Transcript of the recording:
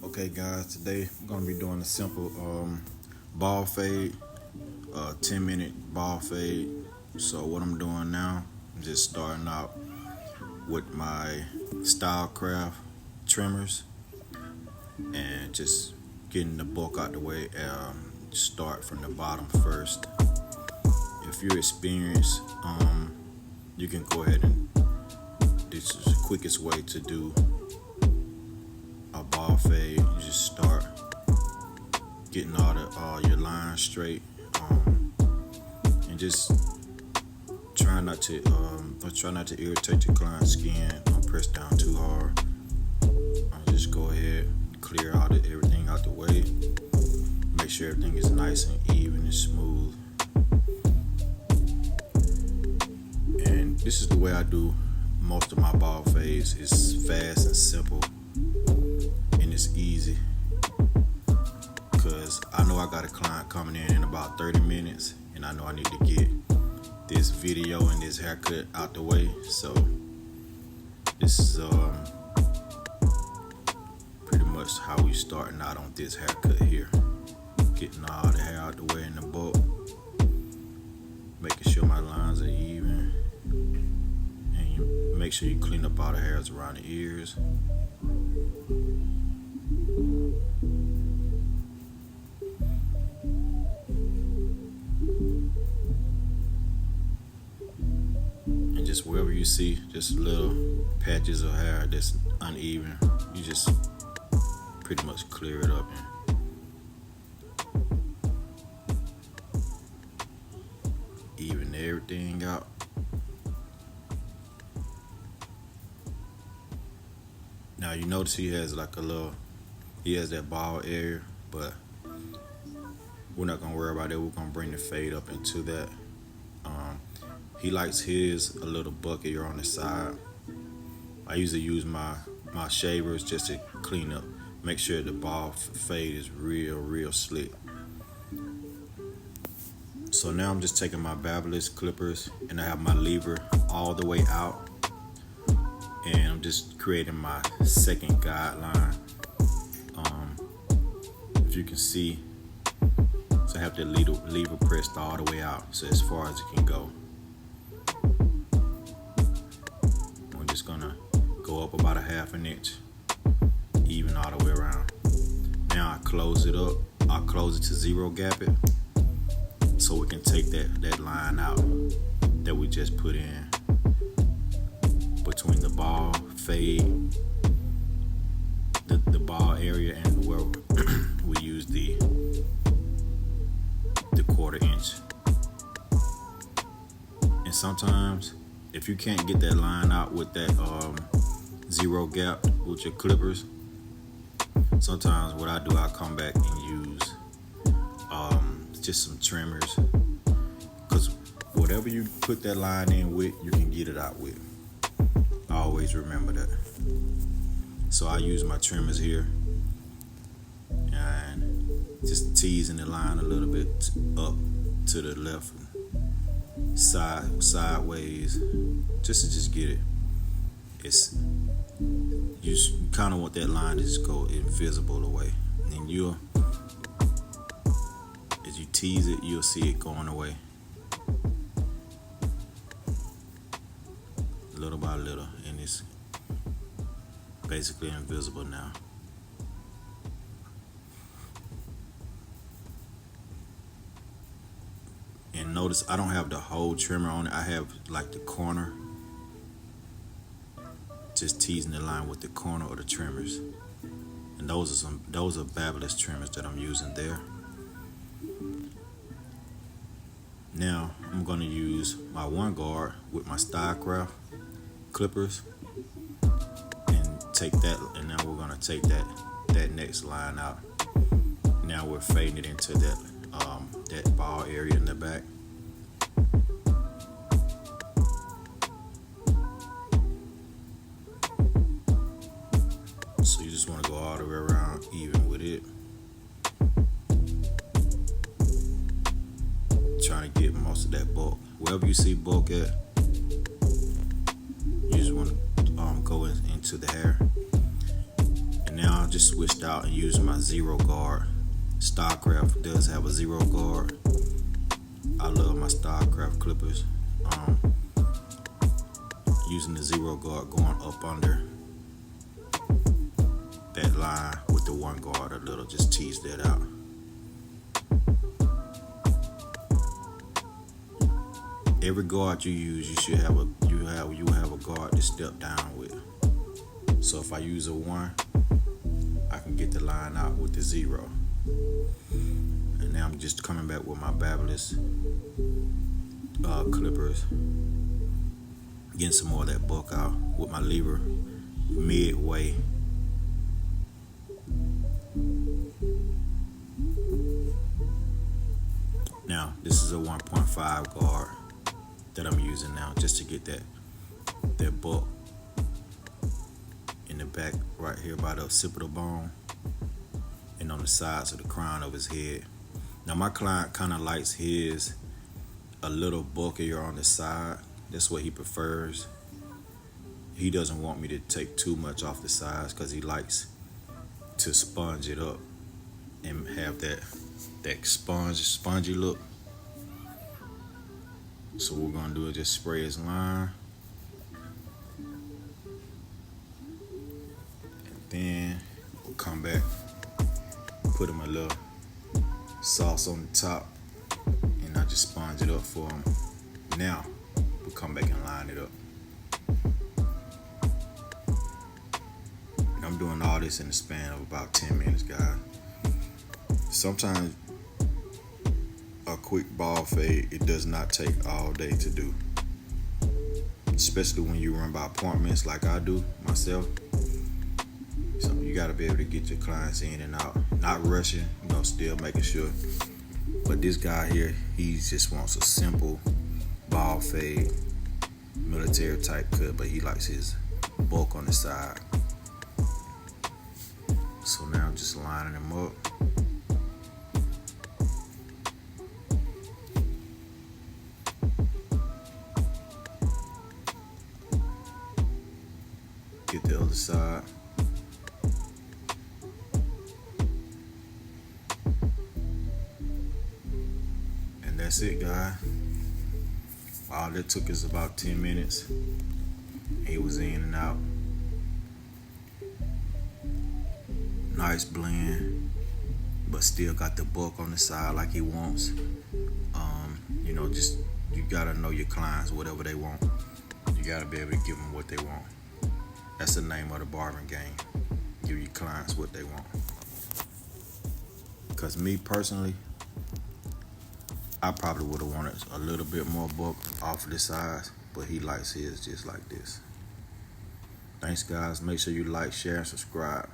Okay guys, today I'm gonna be doing a simple ball fade, 10-minute ball fade. So what I'm doing now, I'm just starting out with my Stylecraft trimmers and just getting the bulk out the way. Start from the bottom first. If you're experienced, you can go ahead and this is the quickest way to do a ball fade. You just start getting all your lines straight, and just try not to irritate your client's skin. Don't press down too hard. Just go ahead, clear out everything out the way. Make sure everything is nice and even and smooth. And this is the way I do most of my ball fades. It's fast and simple, and it's easy. Cause I know I got a client coming in about 30 minutes, and I know I need to get this video and this haircut out the way. So this is pretty much how we starting out on this haircut here. Getting all the hair out the way in the bulk, making sure my lines are even, and you make sure you clean up all the hairs around the ears. And just wherever you see just little patches of hair that's uneven, you just pretty much clear it up and even everything out. Now you notice he has that bald area, but we're not gonna worry about that. We're gonna bring the fade up into that. He likes his a little buckier on the side. I usually use my shavers just to clean up, make sure the bald fade is real slick. So now I'm just taking my Barber clippers, and I have my lever all the way out, and I'm just creating my second guideline. If you can see, so I have the lever pressed all the way out, so as far as it can go. We're just gonna go up about a half an inch, even all the way around. Now I close it up. I'll close it to zero gap it, so we can take that line out that we just put in between the ball fade, the ball area, and where we use the 1/4 inch. And sometimes if you can't get that line out with that zero gap with your clippers, sometimes what I do, I come back and use just some trimmers, because whatever you put that line in with, you can get it out with. Always remember that. So I use my trimmers here and just teasing the line a little bit up to the left, sideways, just to get it. You kind of want that line to just go invisible away, and as you tease it, you'll see it going away little by little, and it's basically invisible now. And notice I don't have the whole trimmer on it. I have like the corner, just teasing the line with the corner of the trimmers. And those are Barber trimmers that I'm using there. Now I'm gonna use my 1 guard with my Stylecraft clippers and take that, and now we're gonna take that next line out. Now we're fading it into that ball area in the back. So you just want to go all the way around even with it, trying to get most of that bulk. Wherever you see bulk at, you just want to go into the hair. And now I've just switched out and used my zero guard. StarCraft does have a zero guard. I love my StarCraft clippers. Using the zero guard, going up under that line with the one guard a little, just tease that out. Every guard you use, you should have a guard to step down with. So if I use a 1, I can get the line out with the 0. And now I'm just coming back with my Babyliss clippers, getting some more of that bulk out with my lever midway. Now this is a 1.5 guard that I'm using now, just to get that bulk in the back right here by the occipital bone and on the sides of the crown of his head. Now my client kind of likes his a little bulkier on the side. That's what he prefers. He doesn't want me to take too much off the sides because he likes to sponge it up and have that spongy look. So what we're gonna do is just spray his line, and then we'll come back, put him a little sauce on the top, and I just sponge it up for him. Now we'll come back and line it up. And I'm doing all this in the span of about 10 minutes, guys. Sometimes a quick ball fade, it does not take all day to do, especially when you run by appointments like I do myself. So you got to be able to get your clients in and out, not rushing, still making sure. But this guy here, he just wants a simple ball fade, military type cut, but he likes his bulk on the side. So now I'm just lining him up. Get the other side. And that's it, guys. All that took is about 10 minutes. He was in and out. Nice blend, but still got the bulk on the side like he wants. Just you gotta know your clients, whatever they want. You gotta be able to give them what they want. That's the name of the barbering game. Give your clients what they want. Because me personally, I probably would have wanted a little bit more bulk off of the sides, but he likes his just like this. Thanks, guys. Make sure you like, share, and subscribe.